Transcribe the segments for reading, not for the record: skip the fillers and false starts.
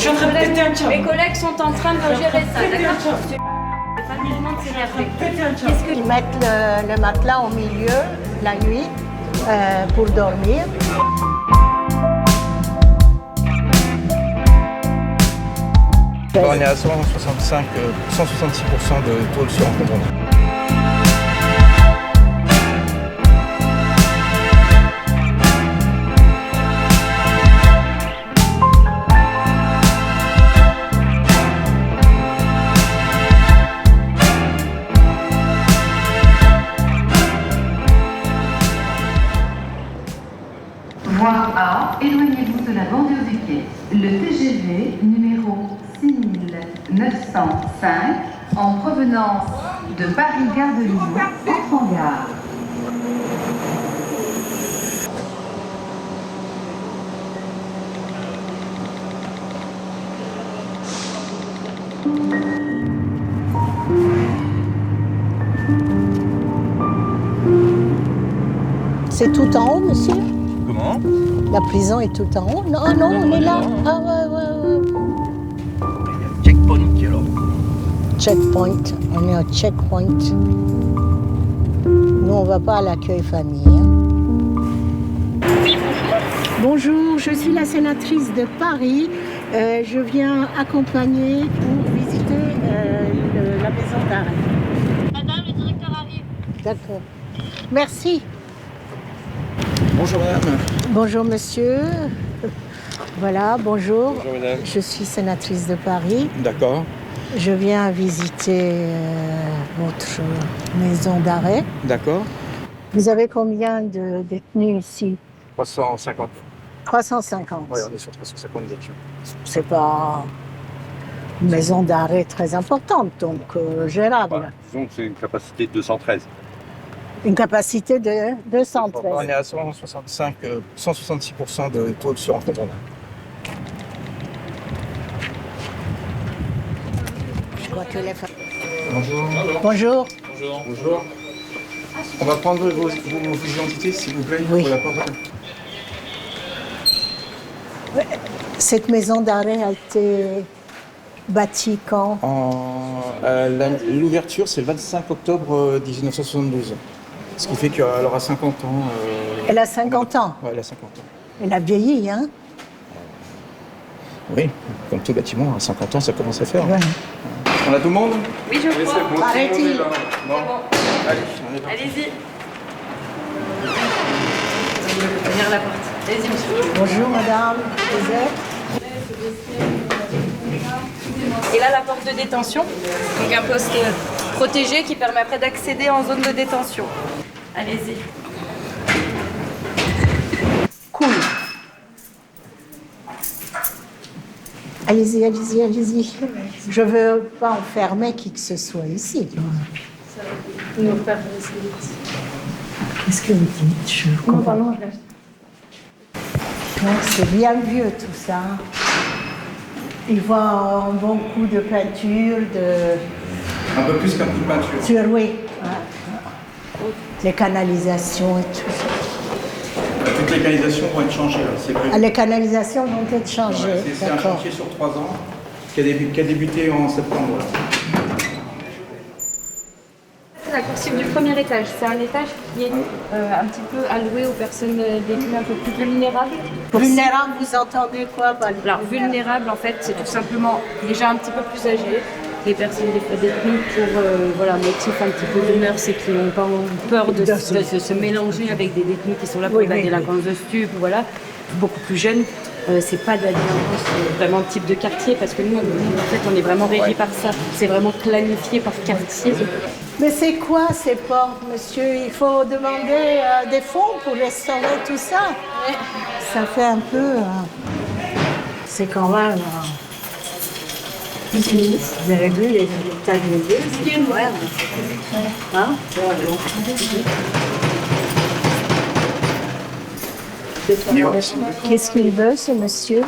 suis en train de péter un câble. Mes collègues sont en train de gérer ça, d'accord? Pas le mouvement de s'énerver. Ils mettent le matelas au milieu la nuit pour dormir. On est à 166% de taux de surencombrement. Voie A, éloignez-vous de la bordure du quai. Le TGV numéro 6905 en provenance de Paris-Gare de Lyon entre en gare. C'est tout en haut, monsieur? Comment? La prison est tout en haut? Non, non, on est là. Ah ouais. Checkpoint qui est là. Checkpoint. On est au checkpoint. Nous, on va pas à l'accueil famille. Hein. Bonjour, je suis la sénatrice de Paris. Je viens accompagner pour visiter la maison d'arrêt. Madame, le directeur arrive. D'accord. Merci. Bonjour madame. Bonjour monsieur. Voilà, bonjour. Bonjour madame. Je suis sénatrice de Paris. D'accord. Je viens visiter votre maison d'arrêt. D'accord. Vous avez combien de détenus ici? 350. 350. Oui, on est sur 350 détenus. C'est pas une maison d'arrêt très importante, donc gérable. Voilà. Disons que c'est une capacité de 213. Une capacité de 213. On est à 166% de taux de surencombrement. Je crois que les... Bonjour. Bonjour. Bonjour. On va prendre vos identités, s'il vous plaît. Oui. Pour la porte. Cette maison d'arrêt a été bâtie quand? L'ouverture, c'est le 25 octobre 1972. Ce qui fait qu'elle aura 50 ans. Elle a 50 ans. Ouais, elle a 50 ans. Elle a vieilli, hein? Oui, comme tout bâtiment, à 50 ans, ça commence à faire. Ouais. On a tout le monde? Oui, je crois. Bon, Paraît-il. Bon. Allez, on est parti. Allez-y. Ouvrir la porte. Allez-y, monsieur. Bonjour madame. Vous êtes? Et là, la porte de détention. Donc un poste protégé qui permet après d'accéder en zone de détention. Allez-y. Cool. Allez-y, allez-y, allez-y. Je veux pas enfermer qui que ce soit ici. Qu'est-ce que vous dites? Je comprends. Non, je Donc, c'est bien vieux tout ça. Il voit un bon coup de peinture, Un peu plus qu'un coup de peinture. sur oui. Les canalisations et tout. Toutes les canalisations vont être changées. Là. C'est prévu. Ah, les canalisations vont être changées. Ouais, c'est un D'accord. chantier sur 3 ans qui a débuté en septembre. Là. C'est la coursive du premier étage. C'est un étage qui est un petit peu alloué aux personnes détenues un peu plus vulnérables. Vulnérable, vous entendez quoi? Alors, vulnérable, en fait, c'est tout simplement déjà un petit peu plus âgé. Les personnes détenues pour motif un petit peu de mœurs et qui n'ont pas peur de se mélanger avec des détenus qui sont là pour Oui, la oui, délinquance de stupes, voilà. Beaucoup plus jeunes. C'est pas de la délinquance vraiment type de quartier parce que nous, en fait, on est vraiment régi par ça. C'est vraiment planifié par quartier. Mais c'est quoi ces portes, monsieur? Il faut demander des fonds pour restaurer tout ça. Ouais. Ça fait un peu... c'est quand même... Vous avez vu les tas de milieux? Ouais. Hein? Qu'est-ce qu'il veut, ce monsieur?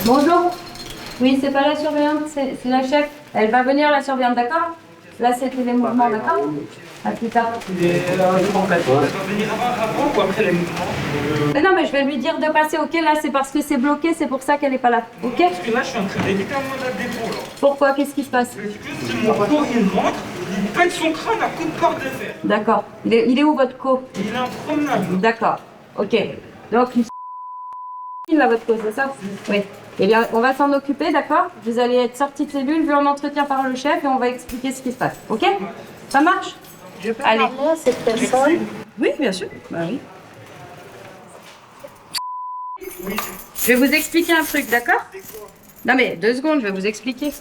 Bonjour. Oui, c'est pas la surveillante, c'est la chef. Elle va venir, la surveillante, d'accord? Là, c'était les mouvements, d'accord? À plus tard. Non, mais je vais lui dire de passer, ok? Là, c'est parce que c'est bloqué, c'est pour ça qu'elle n'est pas là, ok? Parce que là, je suis en train d'éditer un mandat de dépôt. Là. Pourquoi? Qu'est-ce qui se passe? Mon co, il rentre, il pète son crâne à coups de barre de fer. D'accord. Il est où votre co? Il est en promenade. D'accord, ok. Donc, il a votre co, c'est ça? Oui. Eh bien, on va s'en occuper, d'accord? Vous allez être sorti de cellule, vu en entretien par le chef, et on va expliquer ce qui se passe, ok? Ça marche? Je peux parler à cette personne? Oui, bien sûr. Bah oui. Je vais vous expliquer un truc, d'accord? Non mais 2 secondes, je vais vous expliquer.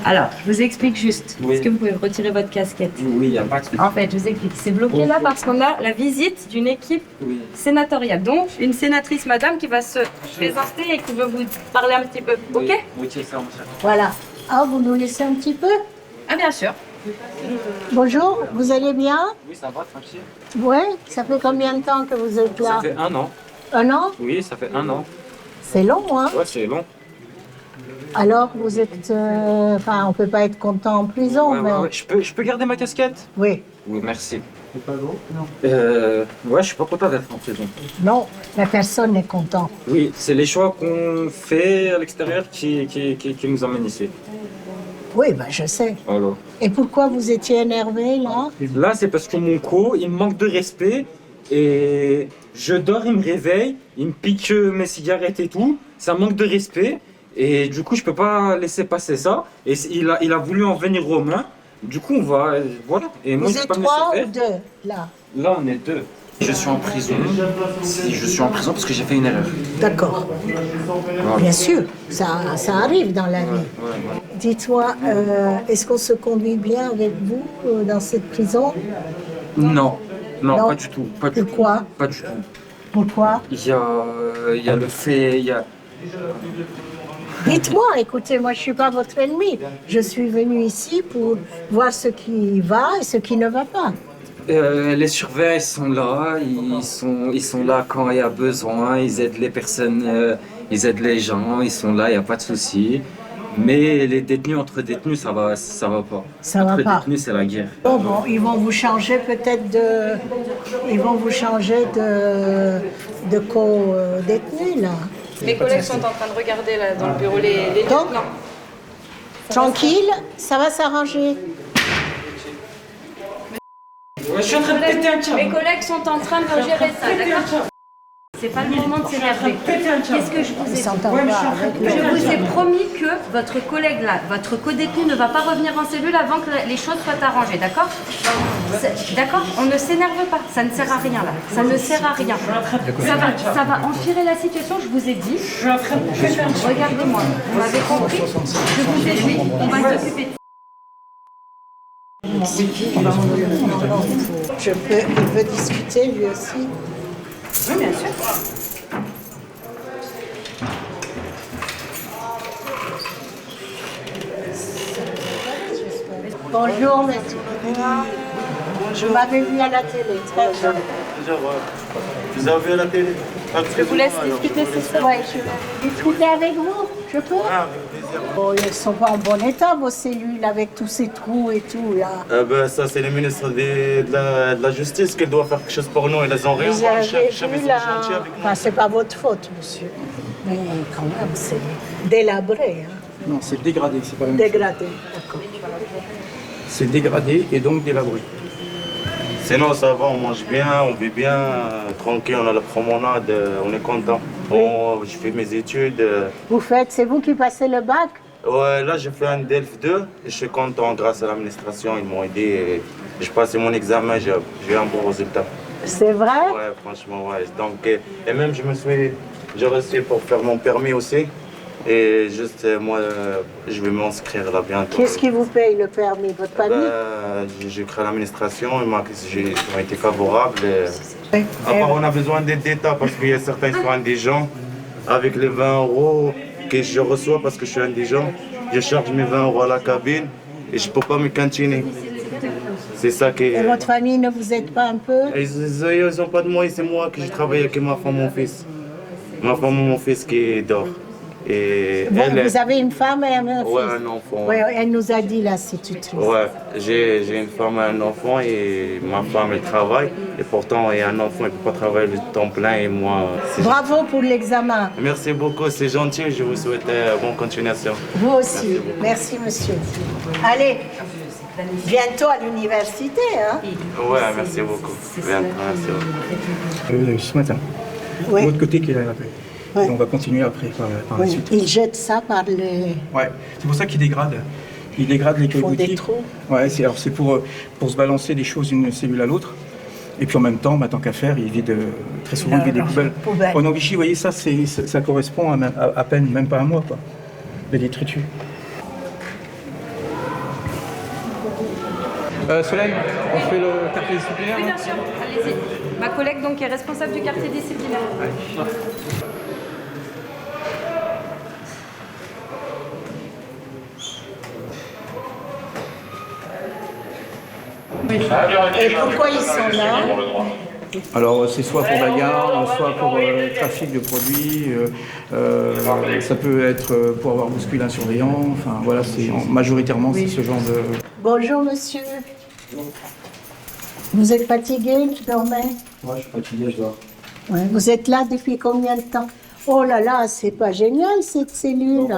Alors, je vous explique juste. Oui. Est-ce que vous pouvez retirer votre casquette? Oui, il n'y a pas de souci. En fait, je vous explique. C'est bloqué là parce qu'on a la visite d'une équipe Oui. sénatoriale. Donc, une sénatrice, madame, qui va se présenter et qui veut vous parler un petit peu. Ok? Oui, oui, c'est ça, monsieur. Voilà. Ah, vous nous laissez un petit peu? Ah, bien sûr. Bonjour, vous allez bien? Oui, ça va, tranquille. Ouais, ça fait combien de temps que vous êtes là? Ça fait 1 an. 1 an? Oui, ça fait 1 an. C'est long, hein? Ouais, c'est long. Alors, vous êtes... Enfin, on peut pas être content en prison, mais... Ouais. Je peux garder ma casquette? Oui. Oui, merci. C'est pas long? Non. Ouais, je suis pas content d'être en prison. Non, la personne est contente. Oui, c'est les choix qu'on fait à l'extérieur qui nous amènent ici. Oui, ben je sais. Voilà. Et pourquoi vous étiez énervé, là? Là, c'est parce que mon co, il me manque de respect et je dors, il me réveille, il me pique mes cigarettes et tout. Ça manque de respect et du coup, je peux pas laisser passer ça. Et il a voulu en venir aux mains. Du coup, on va, voilà. Et moi, Vous je peux êtes pas me laisser 3 faire. ou 2, là? Là, on est 2. Je suis en prison. Je suis en prison parce que j'ai fait une erreur. D'accord. Voilà. Bien sûr, ça arrive dans la vie. Ouais. Dites-moi, est-ce qu'on se conduit bien avec vous dans cette prison? Non. Non, Non. pas du tout. Pas du Pourquoi? tout. Pas du tout. Pourquoi? Il y a le fait, il y a... Dites-moi, écoutez, moi je suis pas votre ennemi. Je suis venue ici pour voir ce qui va et ce qui ne va pas. Les surveillants ils sont là, ils sont là quand il y a besoin, ils aident les personnes, ils aident les gens, ils sont là, il n'y a pas de souci. Mais les détenus entre détenus, ça va pas. Ça va entre pas. détenus, c'est la guerre. Bon, ils vont vous changer peut-être de... Ils vont vous changer de co-détenu, là. Mes collègues sont en train de regarder là dans le bureau les Donc, lieutenants. tranquille, ça va s'arranger. Ouais, je suis en train de péter un câble. Mes collègues sont en train de gérer ça, d'accord? C'est pas le moment de s'énerver. Qu'est-ce que je vous ai Ils dit? s'entendent pas avec Je le- vous ai promis que votre collègue là, votre codétenu ne va pas revenir en cellule avant que les choses soient arrangées, d'accord? D'accord? On ne s'énerve pas, ça ne sert à rien là. Ça ne sert à rien. Ça va empirer la situation, je vous ai dit. Regardez-moi, vous m'avez compris? Je vous ai dit, on va s'occuper de ça. Il veut discuter lui aussi. Oui, bien sûr. Bonjour, monsieur. Je m'avais vu à la télé, très bien. Vous avez vu à la télé? Je vous laisse discuter, c'est ça. Ouais, je vais discuter avec vous, je peux? Bon, ils ne sont pas en bon état, vos cellules, avec tous ces trous et tout, là. Ça, c'est le ministre de la Justice qui doit faire quelque chose pour nous. Ils ont rien. Vous Le avez chef, ils sont vu, là... gentils avec nous. Enfin, c'est pas votre faute, monsieur. Mais quand même, c'est délabré, hein. Non, c'est dégradé, c'est pas la même chose. Dégradé, d'accord. C'est dégradé et donc délabré. Sinon, ça va, on mange bien, on vit bien, tranquille, on a la promenade, on est content. Je fais mes études. C'est vous qui passez le bac? Ouais, là, j'ai fait un DELF 2 et je suis content grâce à l'administration. Ils m'ont aidé. Et j'ai passé mon examen, j'ai eu un bon résultat. C'est vrai? Ouais, franchement, ouais. Donc, et même, j'ai reçu pour faire mon permis aussi. Et juste, moi, je vais m'inscrire là bientôt. Qu'est-ce qui vous paye le permis, votre famille? J'ai créé l'administration, ils m'ont été favorables. Oui. À part, on a besoin d'aide d'État parce qu'il y a certains qui sont indigents. Avec les 20 € que je reçois parce que je suis indigent, je charge mes 20 € à la cabine et je ne peux pas me cantiner. C'est ça qui. Et votre famille ne vous aide pas un peu? Ils n'ont pas de moyens, c'est moi que je travaille avec ma femme et mon fils. Ma femme et mon fils qui dort. Et Bon, elle, vous avez une femme et un ouais, fils. un enfant. Ouais, elle nous a dit l'institutrice. Ouais, j'ai une femme et un enfant et ma femme elle travaille et pourtant il y a un enfant, il ne peut pas travailler le temps plein et moi... Bravo pour l'examen. Merci beaucoup, c'est gentil, je vous souhaite bonne continuation. Vous aussi. Merci, monsieur. Allez, bientôt à l'université, hein? Ouais, merci beaucoup. Merci beaucoup. Ce matin. Ouais. De l'autre côté qui est là après. Ouais. Et on va continuer après par la Oui. suite. Ils jettent ça par les... Ouais, c'est pour ça qu'ils dégradent. Ils dégradent les font des cailloutiers. trous. Ouais, c'est pour se balancer des choses d'une cellule à l'autre. Et puis en même temps, tant qu'à faire, ils vident très souvent ils vident des poubelles. En Vichy, vous voyez, ça correspond à peine, même pas un mois, quoi. Des détritus. Solène, on fait le quartier disciplinaire. Oui, bien sûr, allez-y. Ma collègue donc est responsable du quartier disciplinaire. Et pourquoi ils sont là? Alors c'est soit pour bagarre, soit pour trafic de produits, ça peut être pour avoir bousculé un surveillant, enfin voilà, majoritairement c'est ce genre de... Bonjour, monsieur. Vous êtes fatigué, tu dormais? Moi, je suis fatigué, je dors. Ouais. Vous êtes là depuis combien de temps? Oh là là, c'est pas génial cette cellule.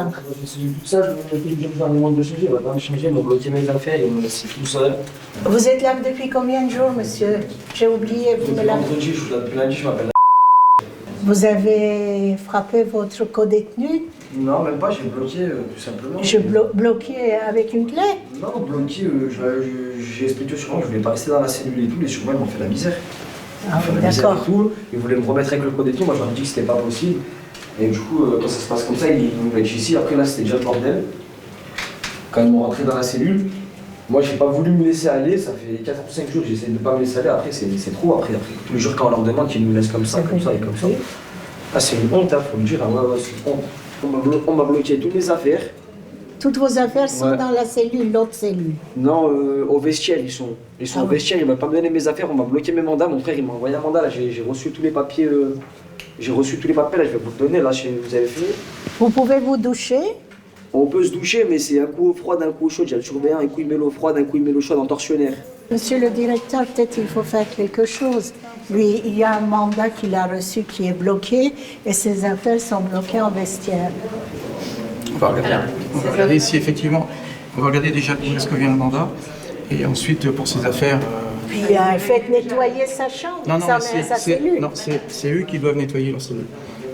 Ça, je vais faire le monde de changer, on va pas me changer, ils m'ont bloqué mes affaires, ils m'ont laissé tout seul. Vous êtes là depuis combien de jours, monsieur? J'ai oublié, vous me l'avez... Vendredi, je suis là depuis lundi, je m'appelle. Vous avez frappé votre co-détenu? Non, même pas, j'ai bloqué, tout simplement. Bloqué avec une clé? Non, bloqué, j'ai expliqué au surveillant que je voulais pas rester dans la cellule et tout, les surveillants m'ont fait la misère. Ah oui, d'accord. Ils voulaient me remettre avec le co-détenu, moi je leur ai dit que c'était pas possible. Et du coup, quand ça se passe comme ça, ils nous mettent ici. Après là, c'était déjà le bordel. Quand ils m'ont rentré dans la cellule, moi j'ai pas voulu me laisser aller. Ça fait 4 ou 5 jours que j'essaie de pas me laisser aller. Après, c'est trop. Après, tous les jours, quand on leur demande qu'ils nous laissent comme ça et comme ça. Ah, c'est une honte, hein, faut le dire. Ah, ouais, c'est une honte. On m'a bloqué toutes mes affaires. Toutes vos affaires sont dans la cellule, l'autre cellule? Non, au vestiaire, ils sont au vestiaire, ils ne veulent pas me donner mes affaires, on m'a bloqué mes mandats, mon frère il m'a envoyé un mandat, là j'ai reçu tous les papiers, là je vais vous le donner, là vous avez fini. Vous pouvez vous doucher? On peut se doucher, mais c'est un coup au froid, d'un coup au chaud, j'ai le surveillant, un coup il met l'eau froide, un coup il met l'eau chaude en torsionnaire. Monsieur le directeur, peut-être il faut faire quelque chose. Lui, il y a un mandat qu'il a reçu qui est bloqué et ses affaires sont bloquées en vestiaire. On va regarder si effectivement, on va regarder déjà ce que vient le mandat, et ensuite pour ses affaires... Puis faites nettoyer sa chambre, sa cellule. Non, c'est eux qui doivent nettoyer leur cellule.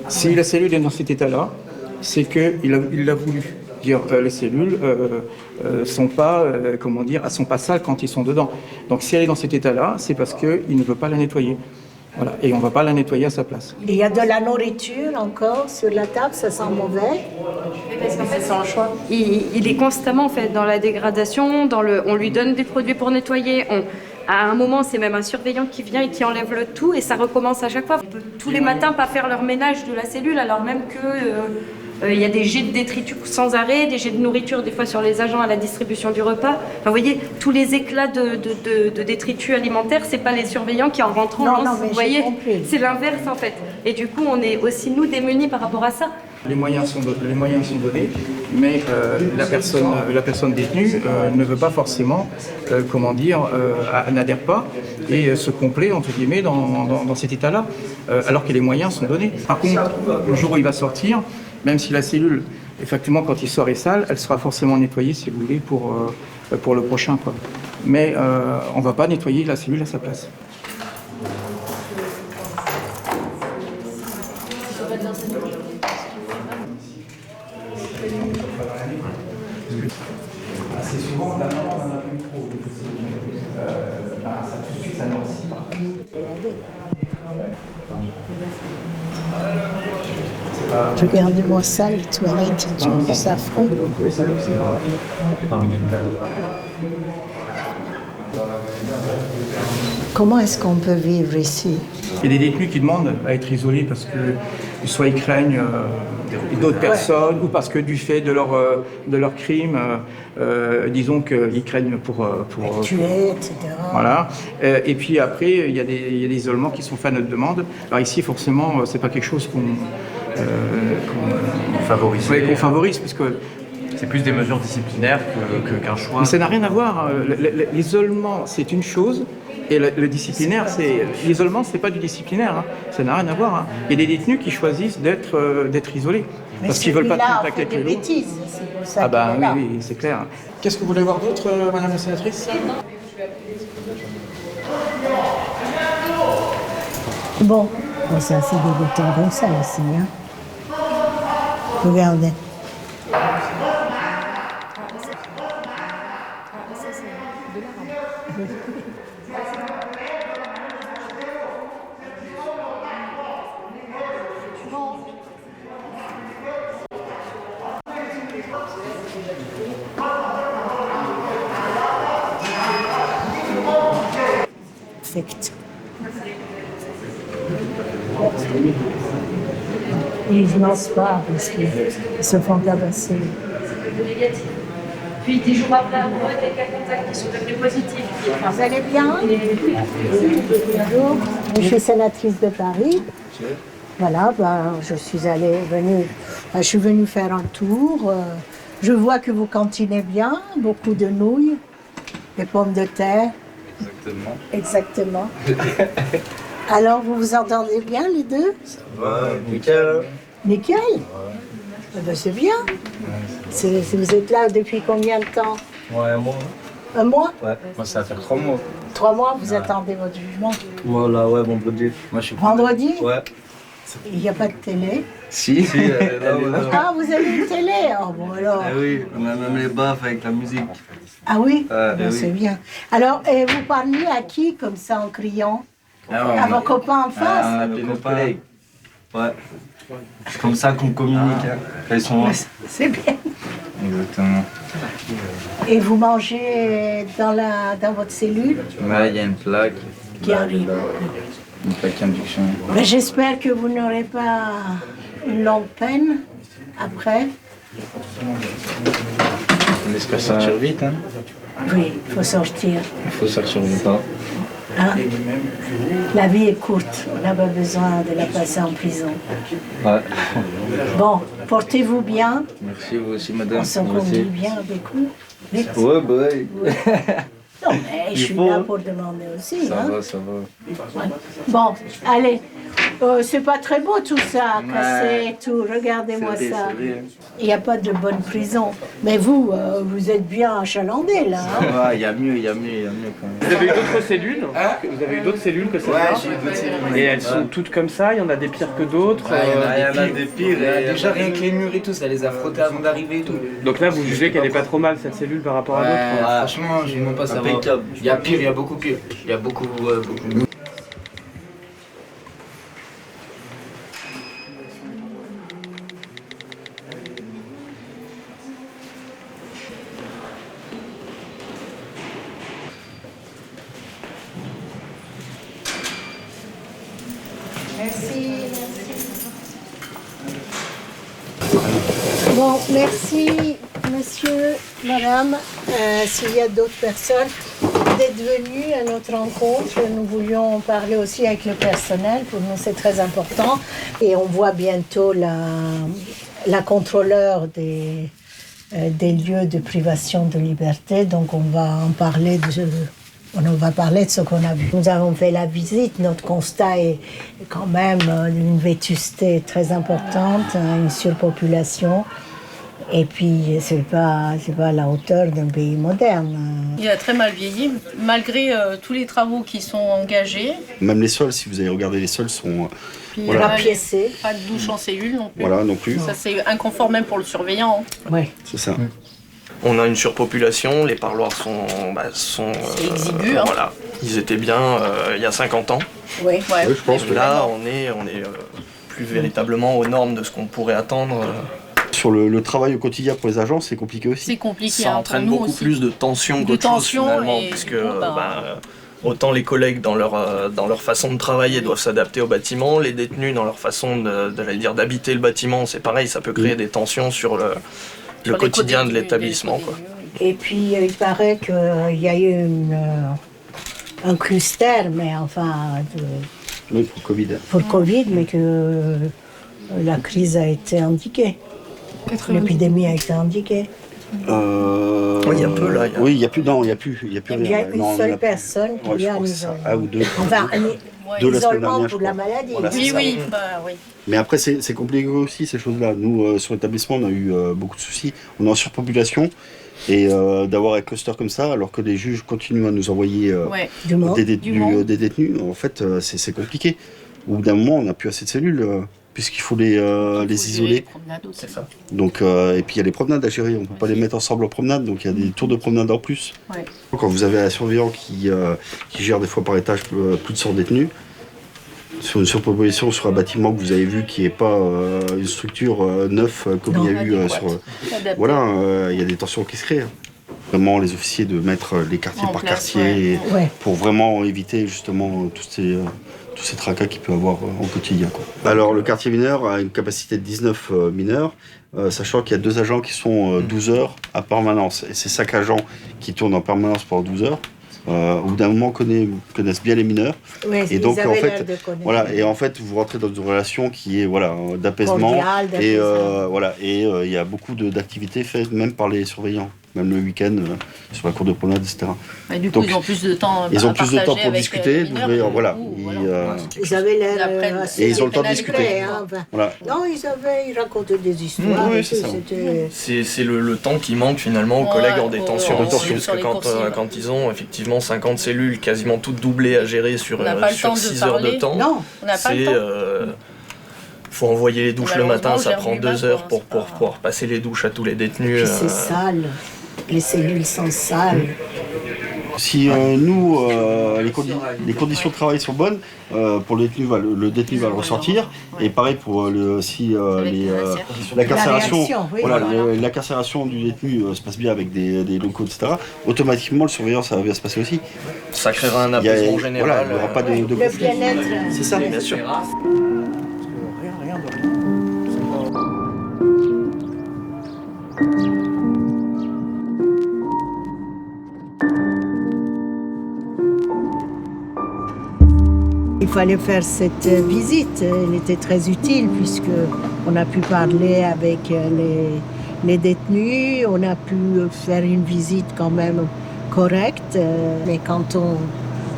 Si la cellule est dans cet état-là, c'est qu'il l'a voulu. Dire, les cellules sont pas, sont pas sales quand ils sont dedans. Donc si elle est dans cet état-là, c'est parce qu'il ne veut pas la nettoyer. Voilà. Et on ne va pas la nettoyer à sa place. Il y a de la nourriture encore sur la table, ça sent mauvais. Parce qu'en fait, il est constamment en fait, dans la dégradation, on lui donne des produits pour nettoyer. À un moment, c'est même un surveillant qui vient et qui enlève le tout et ça recommence à chaque fois. On peut tous les matins pas faire leur ménage de la cellule alors même que il y a des jets de détritus sans arrêt, des jets de nourriture des fois sur les agents à la distribution du repas. Enfin, vous voyez, tous les éclats de détritus alimentaires, c'est pas les surveillants qui en rentrant lancent, vous voyez, c'est l'inverse en fait. Et du coup, on est aussi nous démunis par rapport à ça. Les moyens sont donnés, mais la personne détenue ne veut pas forcément, n'adhère pas et se complaît entre guillemets dans cet état-là, alors que les moyens sont donnés. Par contre, le jour où il va sortir, même si la cellule, effectivement, quand il sort est sale, elle sera forcément nettoyée, si vous voulez, pour le prochain, quoi. Mais on ne va pas nettoyer la cellule à sa place. Assez souvent, la maman en a plus trop. Ça tout de suite, ça noircit. Regardez-moi ça, les toilettes, c'est affreux. Comment est-ce qu'on peut vivre ici? Il y a des détenus qui demandent à être isolés parce que soit ils craignent d'autres personnes ou parce que du fait de leur crime, disons qu'ils craignent pour tuer, etc. Voilà. Et puis après, il y a des isolements qui sont faits à notre demande. Alors ici, forcément, c'est pas quelque chose ouais, qu'on favorise, puisque C'est plus des mesures disciplinaires qu'un choix. mais ça n'a rien à voir. L'isolement, c'est une chose, et le disciplinaire, l'isolement, c'est pas du disciplinaire. Hein. Ça n'a rien à voir. Hein. Il y a des détenus qui choisissent d'être isolés parce qu'ils veulent pas de contact avec les autres. bêtises, c'est pour ça Ah bah qu'il est là. oui, c'est clair. Qu'est-ce que vous voulez voir d'autre, Madame la sénatrice? Bon, c'est assez dégoûtant comme ça aussi. Hein. Regardez. Perfect. Ils ne lancent pas parce qu'ils se font tabasser. Négatif. Puis 10 jours après, on a des cas contacts qui sont devenus positifs. Vous allez bien? Bonjour, je suis sénatrice de Paris. Voilà, je suis venue faire un tour. Je vois que vous cantinez bien, beaucoup de nouilles, des pommes de terre. Exactement. Alors, vous vous entendez bien les deux? Ouais, nickel. Nickel? Ah ben, c'est bien. Vous êtes là depuis combien de temps? Ouais, moi. Un mois? Ouais, moi ça va faire 3 mois. 3 mois, vous attendez votre jugement? Voilà, ouais, vendredi. Moi je suis. Vendredi? Ouais. Il n'y a pas de télé? Si, là, Ah, vous avez une télé? Oh, bon alors. Eh oui, on a même les baffes avec la musique. Ah oui? Ben, oui. c'est bien. Alors, vous parliez à qui comme ça en criant? À vos copains en face? Ah, nos collègues. Ouais. C'est comme ça qu'on communique. Hein. Ils sont... C'est bien. Exactement. Et vous mangez dans votre cellule? Ouais, il y a une plaque. Qui arrive. Une plaque induction. Ben, j'espère que vous n'aurez pas une longue peine après. On espère sortir vite. Hein. Oui, il faut sortir. Il faut sortir vite. Hein. Hein? La vie est courte, on n'a pas besoin de la passer en prison. Ouais. Bon, portez-vous bien. Merci, vous aussi, madame. On s'en conduit bien avec vous. Vite. Ouais, bah ouais. Non, mais je suis là pour demander aussi. Ça hein. va, ça va. Ouais. Bon, allez. C'est pas très beau tout ça, cassé et tout. Regardez-moi C'est vrai, ça. c'est vrai. Il n'y a pas de bonne prison. Mais vous, vous êtes bien achalandé là. Hein? Ouais, il y a mieux quand même. Vous avez eu d'autres cellules? Vous avez eu d'autres cellules que celle-là? Ouais, j'ai eu d'autres cellules. Et elles sont toutes comme ça? Il y en a des pires que d'autres? Il y en a des pires. Déjà, rien que les murs et tout, ça les a frottés avant d'arriver et tout. Donc là, vous jugez qu'elle est pas trop mal cette cellule par rapport à d'autres? Franchement, je ne pas ça va. Il y a pire, il y a beaucoup pire. Il y a beaucoup. Merci. Bon, merci, monsieur, madame. S'il y a d'autres personnes, d'être venus à notre rencontre. Nous voulions parler aussi avec le personnel. Pour nous, c'est très important. Et on voit bientôt la contrôleur des lieux de privation de liberté. Donc, on va en parler on va parler de ce qu'on a vu. Nous avons fait la visite. Notre constat est quand même une vétusté très importante, une surpopulation. Et puis, c'est pas à la hauteur d'un pays moderne. Il a très mal vieilli, malgré tous les travaux qui sont engagés. Même les sols, si vous allez regarder, les sols sont rapiécés. Pas de douche en cellule non plus. Voilà, non plus. Ça, c'est inconfort même pour le surveillant. Oui. C'est ça. On a une surpopulation, les parloirs sont exigus. Voilà, ils étaient bien il y a 50 ans. Oui, je pense. Et là, on est plus véritablement aux normes de ce qu'on pourrait attendre. Sur le travail au quotidien pour les agents, c'est compliqué aussi. C'est compliqué. Ça entraîne beaucoup plus de tension qu'autre chose finalement, puisque autant les collègues dans leur façon de travailler doivent s'adapter au bâtiment, les détenus dans leur façon d'habiter le bâtiment, c'est pareil, ça peut créer des tensions sur le quotidien de l'établissement. Et puis il paraît qu'il y a eu un cluster, mais enfin oui, pour Covid. Pour Covid, mais que La crise a été indiquée. L'épidémie a été indiquée. Oui, il y a peu là. Oui, il n'y a plus, non, il n'y a plus Il y a une seule personne qui a un isolement. Un ou deux. Enfin, Deux la semaine isolement dernière, pour je la crois. maladie. Voilà, c'est ça. Oui. Mais après, c'est compliqué aussi ces choses-là. Nous, sur l'établissement, on a eu beaucoup de soucis. On est en surpopulation. Et d'avoir un cluster comme ça, alors que les juges continuent à nous envoyer des détenus, en fait, c'est compliqué. Au bout d'un moment, on n'a plus assez de cellules, puisqu'il faut les isoler. C'est ça. Donc, et puis il y a les promenades à gérer, on ne peut pas les mettre ensemble en promenade, donc il y a des tours de promenade en plus. Ouais. Quand vous avez un surveillant qui gère des fois par étage plus de 100 détenus, sur une surpopulation sur un bâtiment que vous avez vu qui n'est pas une structure neuve comme il y a eu sur... Voilà, il y a des tensions qui se créent. Vraiment les officiers de mettre les quartiers par quartier pour vraiment éviter justement tous ces tracas qu'il peut avoir au quotidien. Alors le quartier mineur a une capacité de 19 mineurs, sachant qu'il y a 2 agents qui sont 12 heures à permanence. Et ces 5 agents qui tournent en permanence pendant 12 heures, au bout d'un moment connaissent bien les mineurs. Ouais, et donc en fait, voilà, et en fait vous rentrez dans une relation qui est d'apaisement et il y a beaucoup d'activités faites même par les surveillants. Même le week-end, sur la cour de promenade, etc. Et du coup, ils ont plus de temps pour discuter. Ils avaient l'air assez et ils ont le temps de discuter. Voilà. Non, ils racontaient des histoires. C'est le temps qui manque finalement aux collègues en détention. Parce que quand ils ont effectivement 50 cellules quasiment toutes doublées à gérer sur 6 heures de temps, c'est... faut envoyer les douches le matin, ça prend 2 heures pour pouvoir passer les douches à tous les détenus. C'est sale. Les cellules sont sales. Si les conditions de travail sont bonnes, pour le détenu va le ressentir. Et pareil pour l'incarcération. L'incarcération du détenu se passe bien avec des locaux, etc. Automatiquement, le surveillant, ça va bien se passer aussi. Ça créera un apaisement général. Il n'y aura pas de conflit. Le bien-être. C'est ça, bien sûr. Il fallait faire cette visite, elle était très utile puisque on a pu parler avec les détenus, on a pu faire une visite quand même correcte, mais quand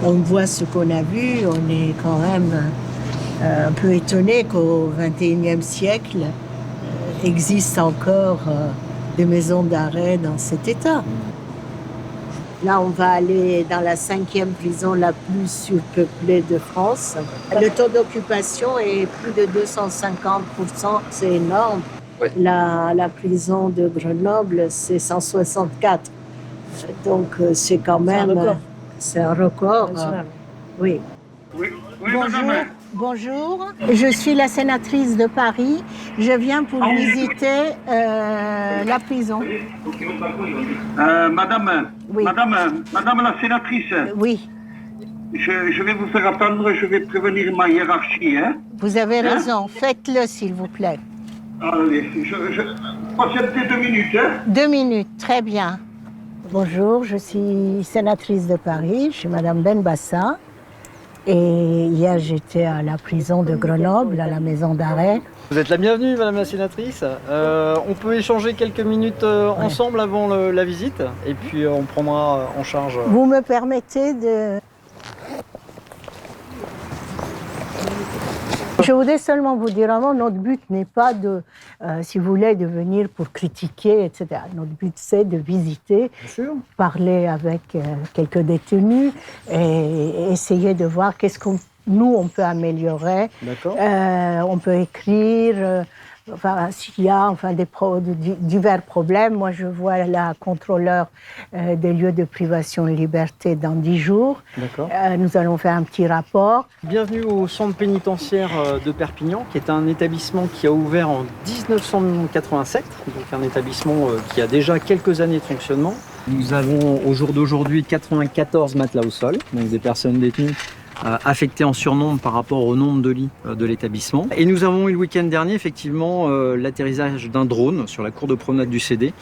on voit ce qu'on a vu, on est quand même un peu étonné qu'au XXIe siècle existe encore des maisons d'arrêt dans cet état. Là, on va aller dans la 5e prison la plus surpeuplée de France. Le taux d'occupation est plus de 250%, c'est énorme. Ouais. La prison de Grenoble, c'est 164. Donc, c'est quand même... C'est un record. Oui. Bonjour, je suis la sénatrice de Paris. Je viens pour visiter la prison. Madame la sénatrice. Oui. Je vais vous faire attendre, je vais prévenir ma hiérarchie. Hein. Vous avez raison, faites-le s'il vous plaît. Allez, patientez 2 minutes. Hein. 2 minutes, très bien. Bonjour, je suis sénatrice de Paris, je suis Madame Benbassa. Et hier, j'étais à la prison de Grenoble, à la maison d'arrêt. Vous êtes la bienvenue, Madame la sénatrice. On peut échanger quelques minutes ensemble avant la visite, et puis on prendra en charge... Vous me permettez de... Je voudrais seulement vous dire avant, notre but n'est pas de, si vous voulez, de venir pour critiquer, etc. Notre but, c'est de visiter, parler avec quelques détenus et essayer de voir qu'est-ce qu'on on peut améliorer. On peut écrire, s'il y a divers problèmes. Moi, je vois la contrôleur des lieux de privation de liberté dans 10 jours. Nous allons faire un petit rapport. Bienvenue au centre pénitentiaire de Perpignan, qui est un établissement qui a ouvert en 1987, donc un établissement qui a déjà quelques années de fonctionnement. Nous avons au jour d'aujourd'hui 94 matelas au sol, donc des personnes détenues affectés en surnombre par rapport au nombre de lits de l'établissement. Et nous avons eu le week-end dernier effectivement l'atterrissage d'un drone sur la cour de promenade du CD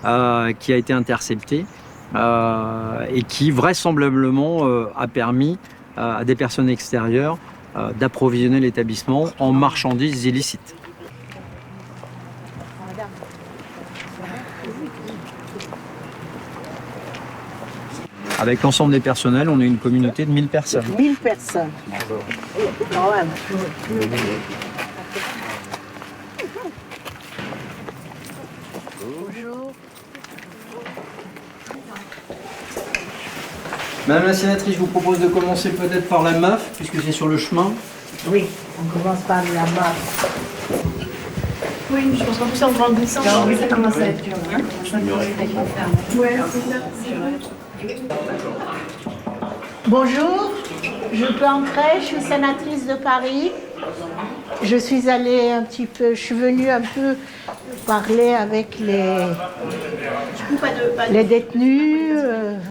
qui a été intercepté et qui vraisemblablement a permis à des personnes extérieures d'approvisionner l'établissement en marchandises illicites. Avec l'ensemble des personnels, on est une communauté de 1000 personnes. 1000 personnes. Quand même. Bonjour. Madame la sénatrice, je vous propose de commencer peut-être par la MAF, puisque c'est sur le chemin. Oui, on commence par la MAF. Oui, je pense qu'en plus en grandissant, ça commence à être dur. Bonjour, je peux entrer, je suis sénatrice de Paris. Je suis allée un petit peu, je suis venue un peu parler avec les détenus.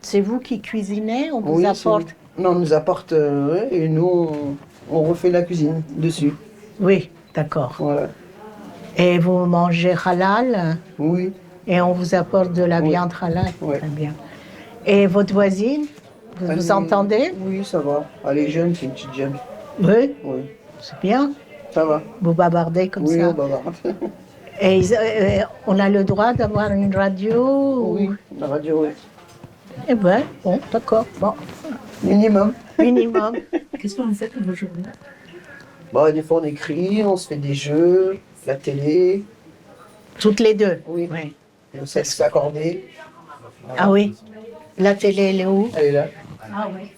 C'est vous qui cuisinez, on vous apporte? Non, on nous apporte et nous on refait la cuisine dessus. Oui, d'accord. Voilà. Et vous mangez halal? Oui. Et on vous apporte de la viande halal? Oui. Très bien. Et votre voisine, vous entendez? Oui, ça va. Elle est jeune, c'est une petite jeune. Oui? Oui. C'est bien? Ça va. Vous bavardez comme ça? Oui, on bavarde. Et on a le droit d'avoir une radio? Oui, la radio, oui. Eh bien, bon, d'accord. Bon. Minimum. Minimum. Qu'est-ce que vous faites pour vos journées? Bah, des fois on écrit, on se fait des jeux, la télé. Toutes les deux? Oui. On sait s'accorder. Ah oui? La télé, elle est où? Elle est là. Ah oui.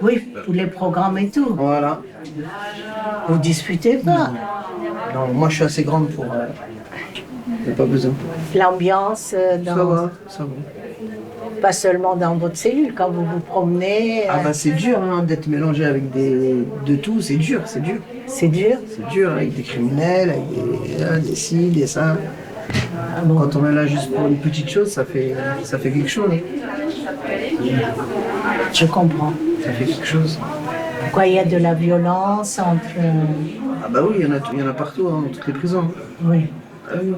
Oui, tous les programmes et tout. Voilà. Vous disputez pas? Non, moi je suis assez grande pour... Il n'y a pas besoin. L'ambiance dans... Ça va, ça va. Pas seulement dans votre cellule, quand vous vous promenez... Ah bah c'est dur hein, d'être mélangé avec de tout, c'est dur, c'est dur. C'est dur? C'est dur, avec des criminels, avec des ci, des ça. Quand on est là juste pour une petite chose, ça fait quelque chose. Je comprends. Ça fait quelque chose. Pourquoi il y a de la violence entre... Ah bah oui, il y en a partout, hein, dans toutes les prisons. Oui. Ah oui.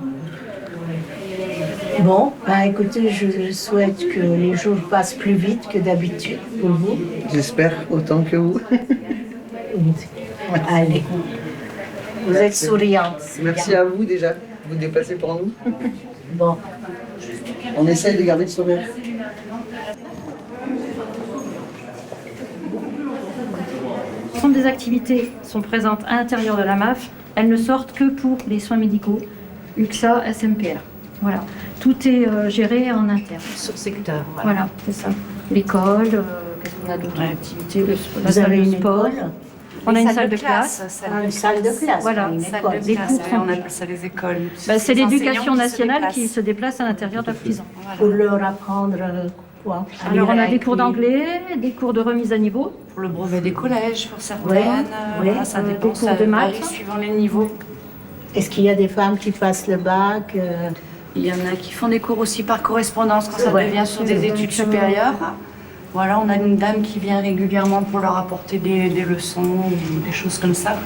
Bon, bah écoutez, je souhaite que les jours passent plus vite que d'habitude pour vous. J'espère autant que vous. Allez. Vous êtes souriante. Merci à vous déjà, vous déplacez pour nous. Bon. On essaye de garder le sourire. L'ensemble des activités sont présentes à l'intérieur de la MAF. Elles ne sortent que pour les soins médicaux, UXA, SMPR. Voilà. Tout est géré en interne. Sur secteur. Voilà, c'est ça. L'école, qu'est-ce qu'on a d'autres activités? La Vous salle avez de une sport. école? On a une salle de classe. Une salle de classe. Voilà. Une Salle école. de classe, On appelle ça les écoles. C'est les l'éducation enseignants nationale qui qui se déplace à l'intérieur de la prison. Pour leur apprendre quoi? Alors on a À des cours écrire. d'anglais, des cours de remise à niveau. Pour le brevet des collèges, pour certaines. Ouais, Voilà, ça des dépend, cours ça de maths. varie suivant les niveaux. Est-ce qu'il y a des femmes qui passent le bac? Il y en a qui font des cours aussi par correspondance quand ça Ouais. devient sur des études supérieures. Voilà, on a une dame qui vient régulièrement pour leur apporter des leçons ou des choses comme ça.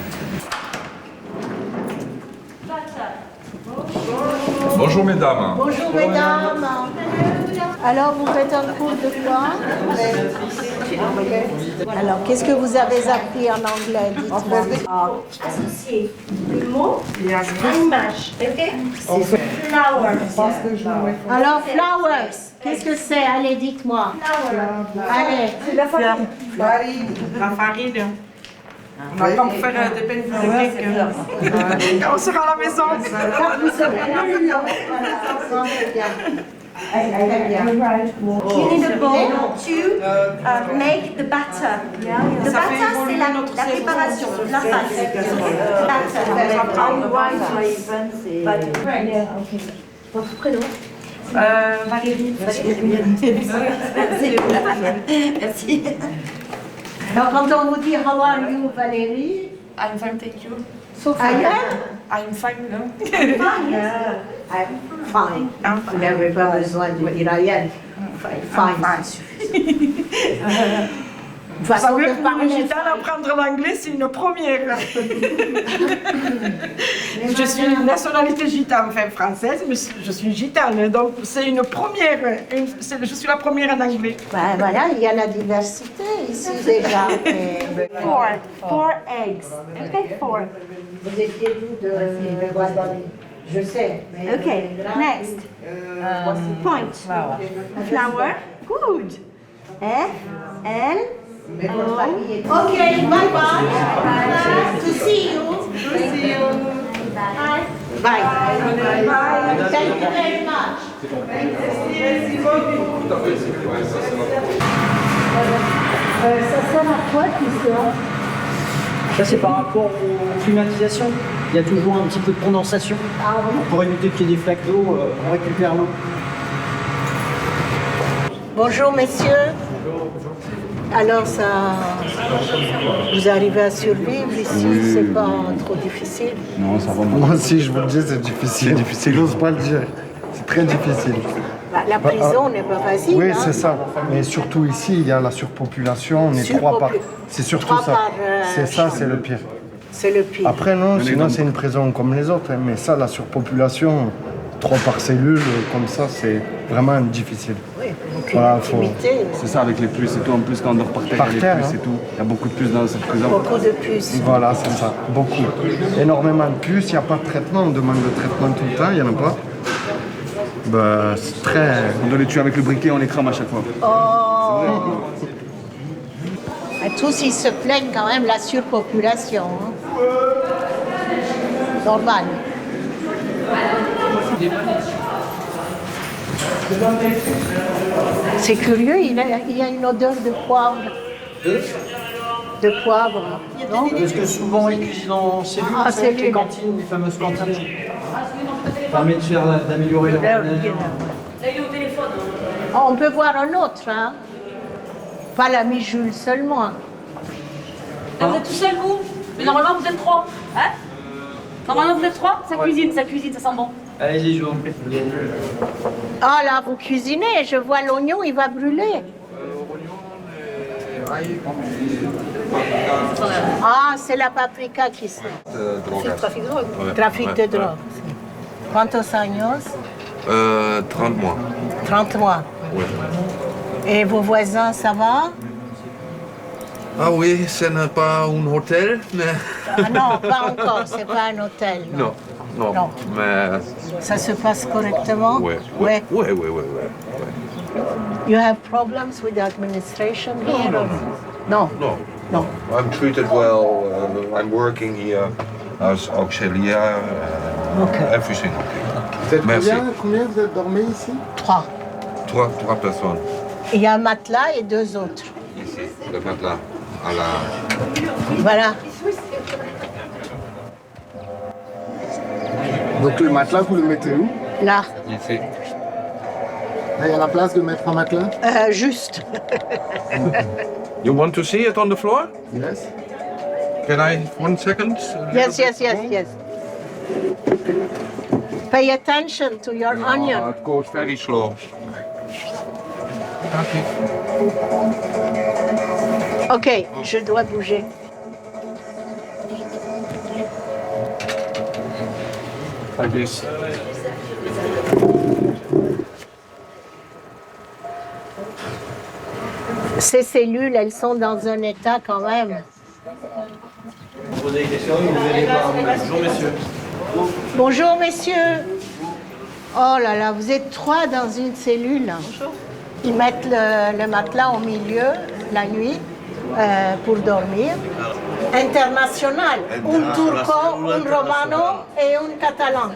Bonjour mesdames. Bonjour mesdames. Alors vous faites un cours de quoi? Alors qu'est-ce que vous avez appris en anglais? Dites-moi. Associer le mot à une image. Ok? Flowers. Alors flowers, qu'est-ce que c'est? Allez, dites-moi. Allez. C'est la farine. La farine. On va pas faire des peines publiques. Quand on sera à la maison. Quand vous serez à la maison. Voilà, c'est bien. You need a bowl to make the batter. The batter, c'est la préparation, la pâte. Batter. Votre prénom? Valérie. Merci. Alors quand on vous dit how are you, Valérie? I'm fine, thank you. I'm fine, Vous n'avez pas besoin de dire Ayel. Fine. Vous savez, pour une gitane, apprendre l'anglais, c'est une première. Je suis une nationalité gitane, enfin française, mais je suis gitane, donc c'est une première. Je suis la première en anglais. Ben voilà, il y a la diversité ici déjà. Four eggs. Okay, four. Vous étiez d'où de Guadeloupe? Je sais. Okay, next. Point. Flower. Good. F, L, Okay, bye-bye. To see you. Bye. Bye. Thank you very much. Ça sert à quoi tout ça? Ça c'est par rapport aux climatisations. Il y a toujours un petit peu de condensation. Pour éviter qu'il y ait des flaques d'eau, on récupère l'eau. Bonjour messieurs. Alors ça, vous arrivez à survivre ici, Oui. c'est pas trop difficile? Non, ça va. Moi aussi, je vous le dis, c'est difficile. C'est difficile. J'ose pas le dire. C'est très difficile. La prison n'est pas facile. Oui, hein. c'est ça. Mais surtout ici, il y a la surpopulation. On est 3 par. C'est surtout ça. C'est ça, c'est le pire. C'est le pire. Après, non, sinon c'est une prison comme les autres. Hein, mais ça, la surpopulation, 3 par cellule, comme ça, c'est vraiment difficile. Oui, voilà, C'est ça avec les puces et tout. En plus, quand on dort par terre, il y a les puces et tout. Il y a beaucoup de puces dans cette prison. Beaucoup de puces. Voilà, c'est ça. Beaucoup. Énormément de puces. Il n'y a pas de traitement. On demande le traitement tout le temps. Il n'y en a pas. Bah, c'est très... On doit les tuer avec le briquet, on les crame à chaque fois. Oh. Tous, ils se plaignent quand même de la surpopulation. Hein. Normal. C'est curieux, il y a une odeur de poivre. De poivre, non? Parce que souvent ils cuisinent en cellule, Ah, c'est avec les cellule. cantines, les fameuses cantines. Ça permet d'améliorer leur bien-être. Oh, on peut voir un autre, hein? Pas l'ami Jules seulement. Vous êtes tout seul, vous? Mais normalement, vous êtes 3. Hein? Normalement, vous êtes 3? Ça cuisine, ça sent bon. Allez-y, je vous en prie. Ah là, vous cuisinez, je vois l'oignon, il va brûler. Ah, c'est la paprika qui se... Trafic de drogue. Ouais. Trafic Ouais, de ouais. drogue. Quantos años? 30 mois. 30 mois. Ouais. Et vos voisins, ça va? Ah oui, ce n'est pas un hôtel, mais... Ah non, pas encore, c'est pas un hôtel. Non. Non, Non. mais... Ça se passe correctement? Ouais. You have problems with the administration here? No. No. No. No. I'm treated well. I'm working here as auxiliaire. Everything okay. Vous êtes Merci. combien vous êtes dormi ici? 3. Trois personnes. Il y a un matelas et 2 autres. Ici, le matelas. À la... Voilà. Donc le matelas, vous le mettez où? Là. Ici. Là, il y a la place de mettre un matelas? Juste. You want to see it on the floor? Yes. Can I, 1 second? Yes. Pay attention to your onion. It goes very slow. Ok, je dois bouger. Like this. Ces cellules, elles sont dans un état quand même. Vous posez des questions, vous allez voir. Bonjour messieurs. Bonjour messieurs. Oh là là, vous êtes 3 dans une cellule. Bonjour. Ils mettent le matelas au milieu la nuit pour dormir. International. Un turco, un romano et un catalan.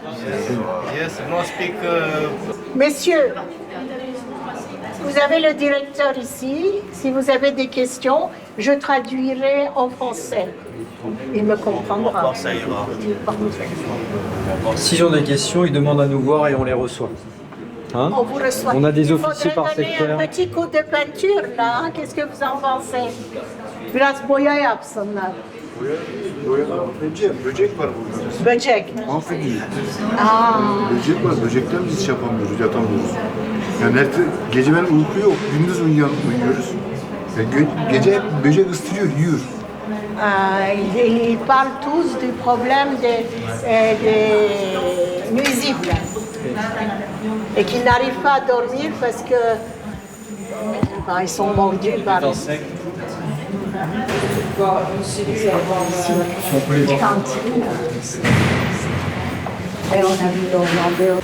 Yes, no speak. Messieurs, vous avez le directeur ici. Si vous avez des questions, je traduirai en français. Il me comprendra. Ça ira. S'ils ont des questions, ils demandent à nous voir et on les reçoit. Hein? On vous reçoit. On a des Il officiers par faudrait donner secteur. un petit coup de peinture là. Hein? Qu'est-ce que vous en pensez? Biraz boya yapsınlar. Böcek var burada. Böcek. Mahvediyor. Aa. Böcek var. Böcekten biz hiç yapamıyoruz, yatamıyoruz. Yani gece ben uyku yok, gündüz uyuyoruz. Gece hep böcek ısırıyor, yiyor. Ils parlent tous du problème des nuisibles et qu'ils n'arrivent pas à dormir parce que ils sont mordus par les cantines. Et on a vu l'Hollandais.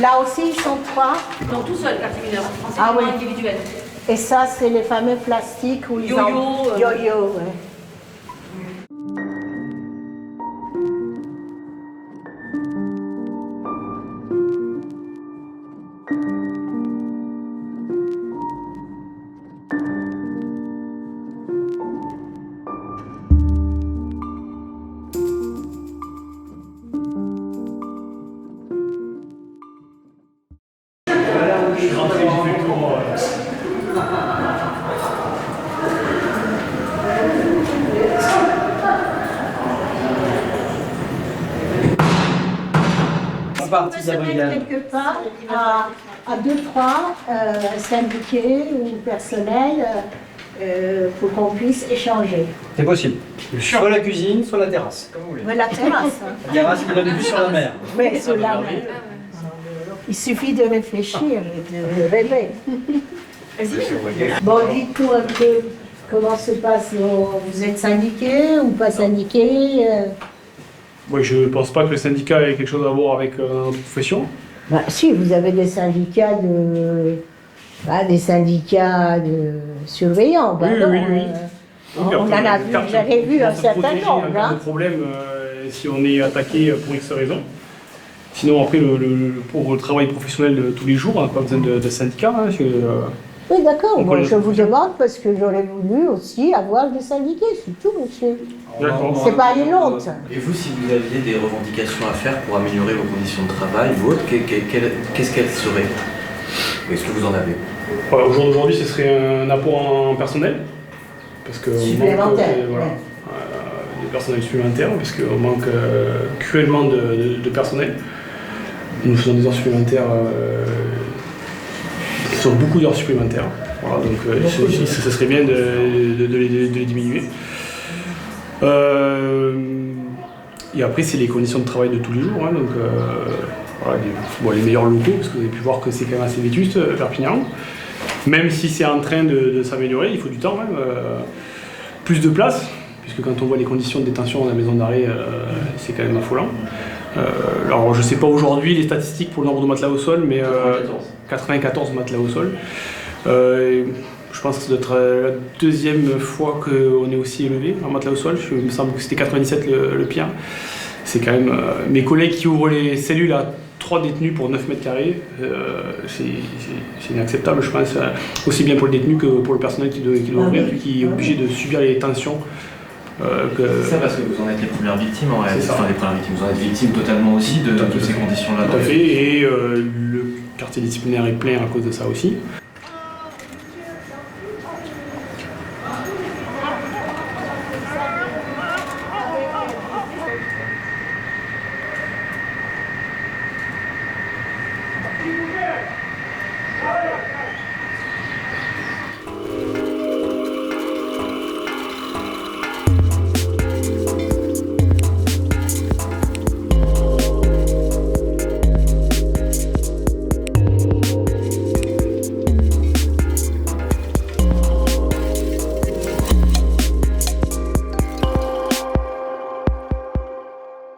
Là aussi, ils sont 3. Non, tout seul, quartier mineur. Ah oui. Individuel. Et ça, c'est les fameux plastiques où ils ont... Yo-yo, ouais. Partie Se mettre quelque part à 2-3 syndiqués ou personnels pour qu'on puisse échanger. C'est possible. Soit la cuisine, soit la terrasse. Comme vous voulez. Mais la terrasse. La terrasse qui donne vue sur la mer. Oui, sur la mer. Il suffit de réfléchir, de rêver. Bon, dites-nous un peu comment se passe. Vous êtes syndiqué ou pas syndiqué Moi, je ne pense pas que le syndicat ait quelque chose à voir avec notre profession. Bah, si, vous avez des syndicats de surveillants. Oui, pardon, oui, oui. On en a vu, j'avais vu un certain nombre. En cas de problème, si on est attaqué pour X raisons. Sinon, après, pour le travail professionnel de tous les jours, on n'a pas besoin de syndicat. Hein, oui, d'accord. Bon, je vous demande parce que j'aurais voulu aussi avoir des syndiqués, c'est tout, monsieur. C'est pas une honte. Et vous, si vous aviez des revendications à faire pour améliorer vos conditions de travail ou autres, qu'est-ce qu'elles seraient? Est-ce que vous en avez? Au jour d'aujourd'hui, ce serait un apport en personnel. Parce que supplémentaire. Des personnels supplémentaires, parce qu'on manque cruellement de personnel. Nous faisons des heures supplémentaires, sur beaucoup d'heures supplémentaires. Voilà, donc ce serait bien de les diminuer. Et après, c'est les conditions de travail de tous les jours. Hein, donc, voilà, les meilleurs locaux, parce que vous avez pu voir que c'est quand même assez vétuste, Perpignan. Même si c'est en train de s'améliorer, il faut du temps même. Plus de place, puisque quand on voit les conditions de détention à la maison d'arrêt, c'est quand même affolant. Alors je ne sais pas aujourd'hui les statistiques pour le nombre de matelas au sol, mais 94 matelas au sol. Je pense que ça doit être la deuxième fois qu'on est aussi élevé en matelas au sol. Il me semble que c'était 97 le pire. C'est quand même mes collègues qui ouvrent les cellules à 3 détenus pour 9 mètres carrés, c'est inacceptable, je pense, aussi bien pour le détenu que pour le personnel qui doit ouvrir, qui est obligé de subir les tensions. C'est ça parce que vous en êtes les premières victimes en réalité, enfin les premières victimes, vous en êtes victime totalement aussi de ces conditions-là. Tout à fait, et le quartier disciplinaire est plein à cause de ça aussi.